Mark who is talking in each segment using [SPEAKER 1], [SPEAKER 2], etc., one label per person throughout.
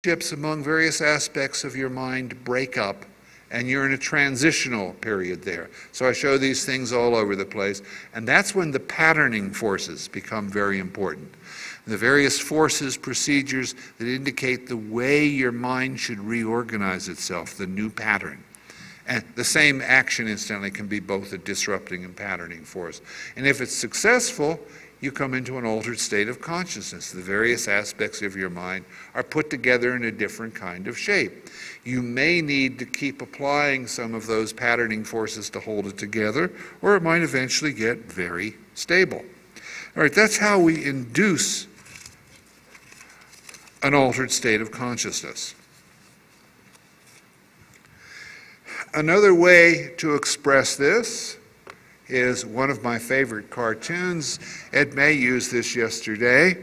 [SPEAKER 1] relationships among various aspects of your mind break up, and you're in a transitional period there. So I show these things all over the place, and that's when the patterning forces become very important. The various forces, procedures that indicate the way your mind should reorganize itself, the new pattern. And the same action, incidentally, can be both a disrupting and patterning force. And if it's successful, you come into an altered state of consciousness. The various aspects of your mind are put together in a different kind of shape. You may need to keep applying some of those patterning forces to hold it together, or it might eventually get very stable. All right, that's how we induce an altered state of consciousness. Another way to express this is one of my favorite cartoons. Ed May used this yesterday.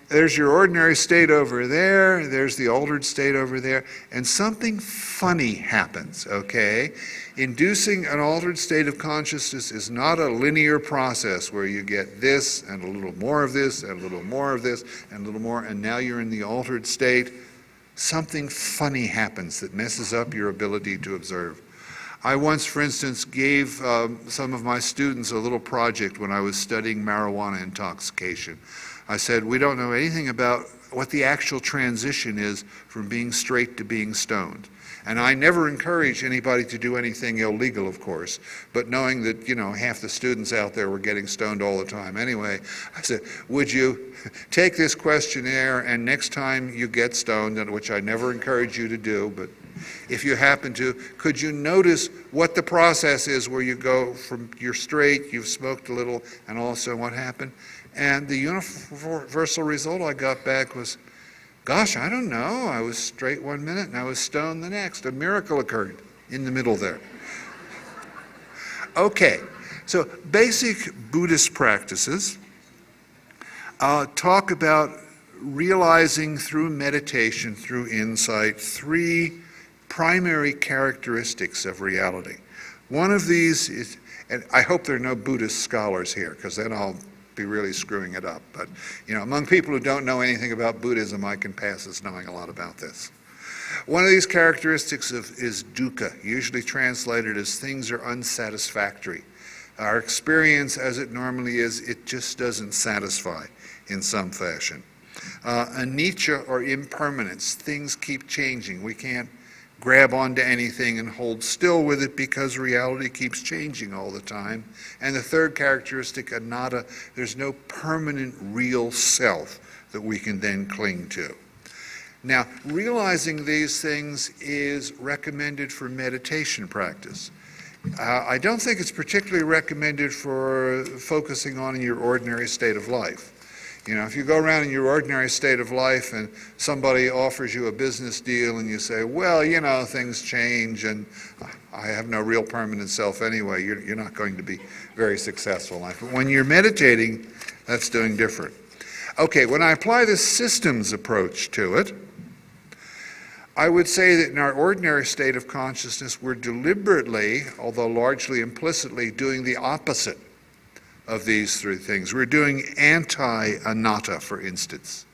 [SPEAKER 1] There's your ordinary state over there, there's the altered state over there, and something funny happens, okay? Inducing an altered state of consciousness is not a linear process where you get this and a little more of this and a little more of this and a little more, and now you're in the altered state. Something funny happens that messes up your ability to observe. I once, for instance, gave some of my students a little project when I was studying marijuana intoxication. I said, we don't know anything about what the actual transition is from being straight to being stoned. And I never encourage anybody to do anything illegal, of course, but knowing that, half the students out there were getting stoned all the time anyway, I said, would you take this questionnaire and next time you get stoned, which I never encourage you to do, but if you happen to, could you notice what the process is where you go from you're straight, you've smoked a little, and also what happened? And the universal result I got back was, gosh, I don't know. I was straight one minute and I was stoned the next. A miracle occurred in the middle there. Okay, so basic Buddhist practices talk about realizing through meditation, through insight, three primary characteristics of reality. One of these is, and I hope there are no Buddhist scholars here, because then I'll be really screwing it up. But, among people who don't know anything about Buddhism, I can pass as knowing a lot about this. One of these characteristics is dukkha, usually translated as things are unsatisfactory. Our experience as it normally is, it just doesn't satisfy in some fashion. Anicca, or impermanence, things keep changing. We can't grab onto anything and hold still with it because reality keeps changing all the time. And the third characteristic, anatta, there's no permanent real self that we can then cling to. Now, realizing these things is recommended for meditation practice. I don't think it's particularly recommended for focusing on your ordinary state of life. If you go around in your ordinary state of life and somebody offers you a business deal and you say, well, things change and I have no real permanent self anyway, you're not going to be very successful in life. But when you're meditating, that's doing different. Okay, when I apply the systems approach to it, I would say that in our ordinary state of consciousness, we're deliberately, although largely implicitly, doing the opposite of these three things. We're doing anti-anatta, for instance.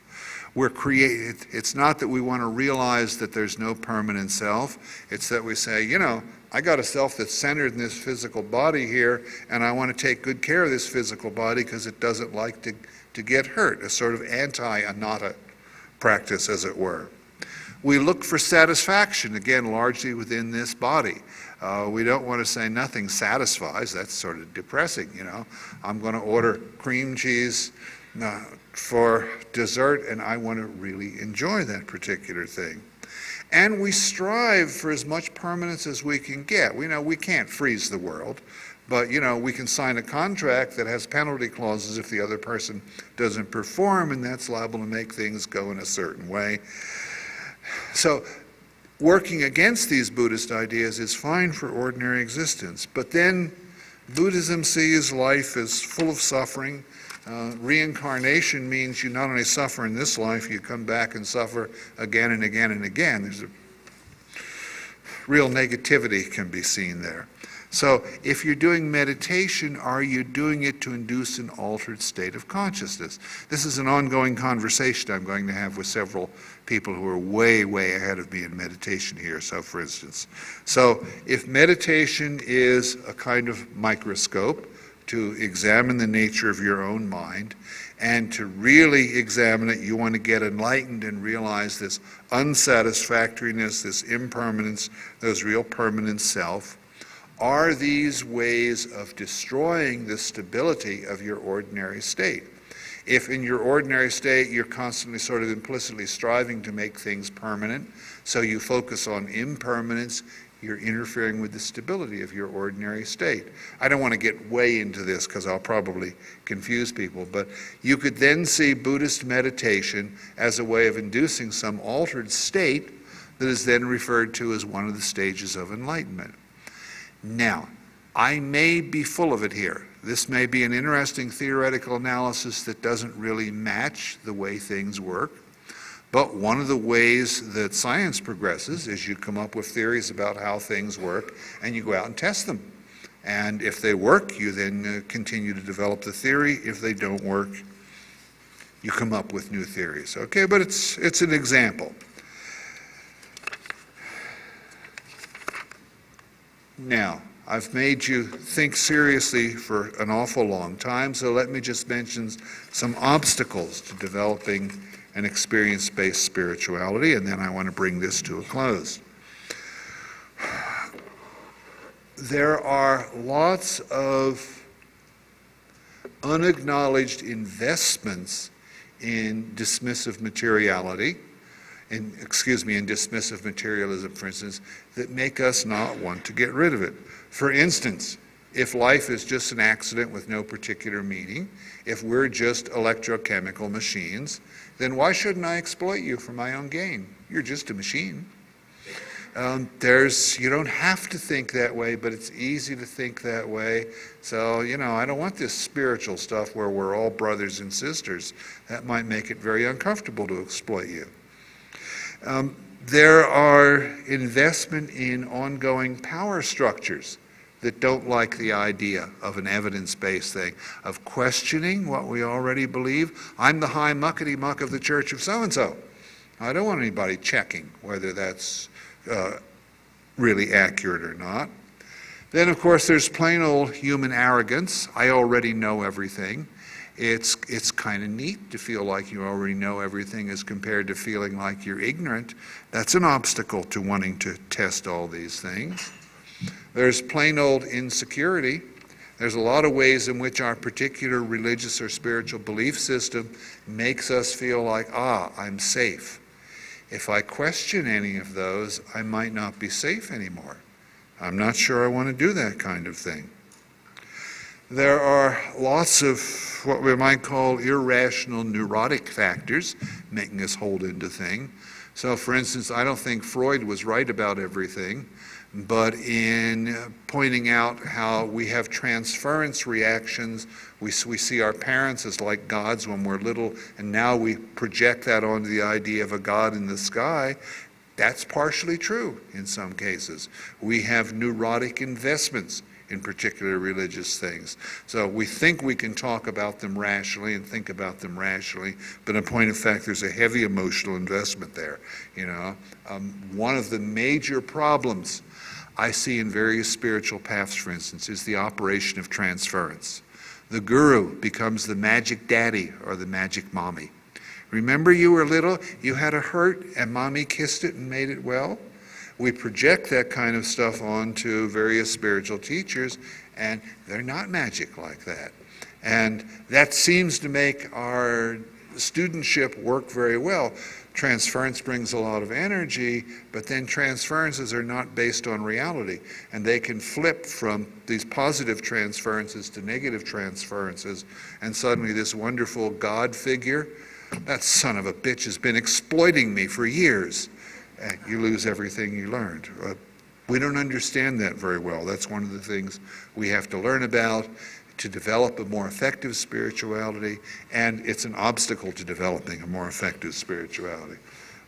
[SPEAKER 1] It's not that we want to realize that there's no permanent self. It's that we say, I got a self that's centered in this physical body here, and I want to take good care of this physical body because it doesn't like to get hurt. A sort of anti-anatta practice, as it were. We look for satisfaction, again, largely within this body. We don't want to say nothing satisfies. That's sort of depressing, I'm going to order cream cheese for dessert, and I want to really enjoy that particular thing. And we strive for as much permanence as we can get. We know we can't freeze the world, but, we can sign a contract that has penalty clauses if the other person doesn't perform, and that's liable to make things go in a certain way. So, working against these Buddhist ideas is fine for ordinary existence, but then Buddhism sees life as full of suffering. Reincarnation means you not only suffer in this life, you come back and suffer again and again and again. There's a real negativity can be seen there. So if you're doing meditation, are you doing it to induce an altered state of consciousness? This is an ongoing conversation I'm going to have with several people who are way, way ahead of me in meditation here. So for instance, if meditation is a kind of microscope to examine the nature of your own mind, and to really examine it, you want to get enlightened and realize this unsatisfactoriness, this impermanence, those real permanent self. Are these ways of destroying the stability of your ordinary state? If in your ordinary state you're constantly sort of implicitly striving to make things permanent, so you focus on impermanence, you're interfering with the stability of your ordinary state. I don't want to get way into this because I'll probably confuse people, but you could then see Buddhist meditation as a way of inducing some altered state that is then referred to as one of the stages of enlightenment. Now, I may be full of it here. This may be an interesting theoretical analysis that doesn't really match the way things work. But one of the ways that science progresses is you come up with theories about how things work and you go out and test them. And if they work, you then continue to develop the theory. If they don't work, you come up with new theories. Okay, but it's an example. Now, I've made you think seriously for an awful long time, so let me just mention some obstacles to developing an experience-based spirituality, and then I want to bring this to a close. There are lots of unacknowledged investments in dismissive materiality, in dismissive materialism, for instance, that make us not want to get rid of it. For instance, if life is just an accident with no particular meaning, if we're just electrochemical machines, then why shouldn't I exploit you for my own gain? You're just a machine. You don't have to think that way, but it's easy to think that way. So, I don't want this spiritual stuff where we're all brothers and sisters. That might make it very uncomfortable to exploit you. There are investment in ongoing power structures that don't like the idea of an evidence-based thing, of questioning what we already believe. I'm the high muckety-muck of the church of so-and-so. I don't want anybody checking whether that's really accurate or not. Then, of course, there's plain old human arrogance. I already know everything. It's kind of neat to feel like you already know everything as compared to feeling like you're ignorant. That's an obstacle to wanting to test all these things. There's plain old insecurity. There's a lot of ways in which our particular religious or spiritual belief system makes us feel like, I'm safe. If I question any of those, I might not be safe anymore. I'm not sure I want to do that kind of thing. There are lots of what we might call irrational neurotic factors making us hold into things. So, for instance, I don't think Freud was right about everything, but in pointing out how we have transference reactions, we see our parents as like gods when we're little, and now we project that onto the idea of a God in the sky. That's partially true in some cases. We have neurotic investments in particular religious things. So we think we can talk about them rationally and think about them rationally, but in point of fact, there's a heavy emotional investment there. One of the major problems I see in various spiritual paths, for instance, is the operation of transference. The guru becomes the magic daddy or the magic mommy. Remember you were little, you had a hurt, and mommy kissed it and made it well? We project that kind of stuff onto various spiritual teachers, and they're not magic like that. And that seems to make our studentship work very well. Transference brings a lot of energy, but then transferences are not based on reality, and they can flip from these positive transferences to negative transferences, and suddenly this wonderful God figure, that son of a bitch has been exploiting me for years. And you lose everything you learned. We don't understand that very well. That's one of the things we have to learn about to develop a more effective spirituality, and it's an obstacle to developing a more effective spirituality.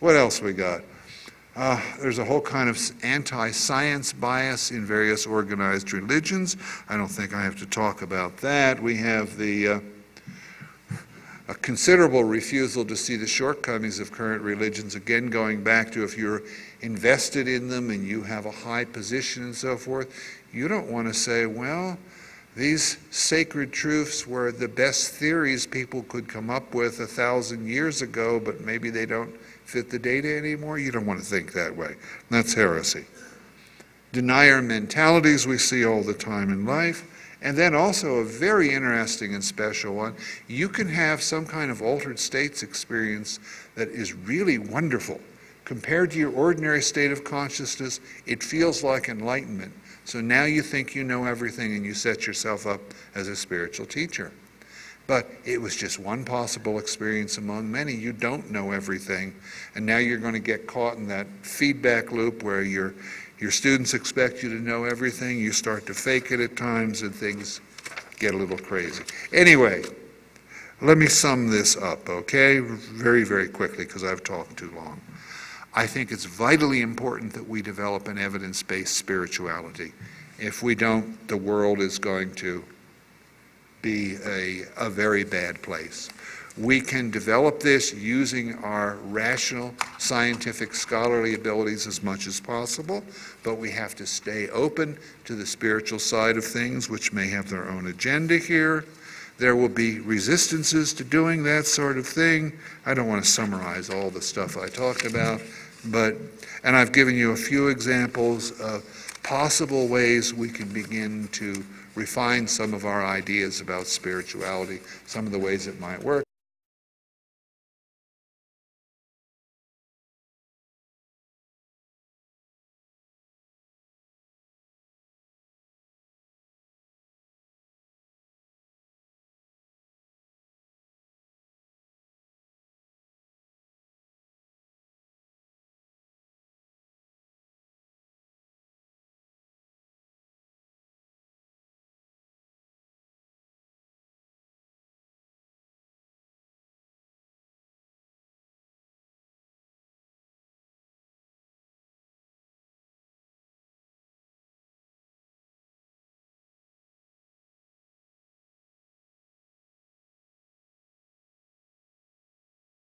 [SPEAKER 1] What else we got? There's a whole kind of anti-science bias in various organized religions. I don't think I have to talk about that. We have a considerable refusal to see the shortcomings of current religions, again going back to if you're invested in them and you have a high position and so forth, you don't want to say, well, these sacred truths were the best theories people could come up with 1,000 years ago, but maybe they don't fit the data anymore. You don't want to think that way. That's heresy. Denier mentalities we see all the time in life. And then also a very interesting and special one, you can have some kind of altered states experience that is really wonderful. Compared to your ordinary state of consciousness, it feels like enlightenment. So now you think you know everything and you set yourself up as a spiritual teacher. But it was just one possible experience among many. You don't know everything. And now you're going to get caught in that feedback loop where your students expect you to know everything. You start to fake it at times and things get a little crazy. Anyway, let me sum this up, okay? Very, very quickly because I've talked too long. I think it's vitally important that we develop an evidence-based spirituality. If we don't, the world is going to be a very bad place. We can develop this using our rational, scientific, scholarly abilities as much as possible, but we have to stay open to the spiritual side of things, which may have their own agenda here. There will be resistances to doing that sort of thing. I don't want to summarize all the stuff I talked about, and I've given you a few examples of possible ways we can begin to refine some of our ideas about spirituality, some of the ways it might work.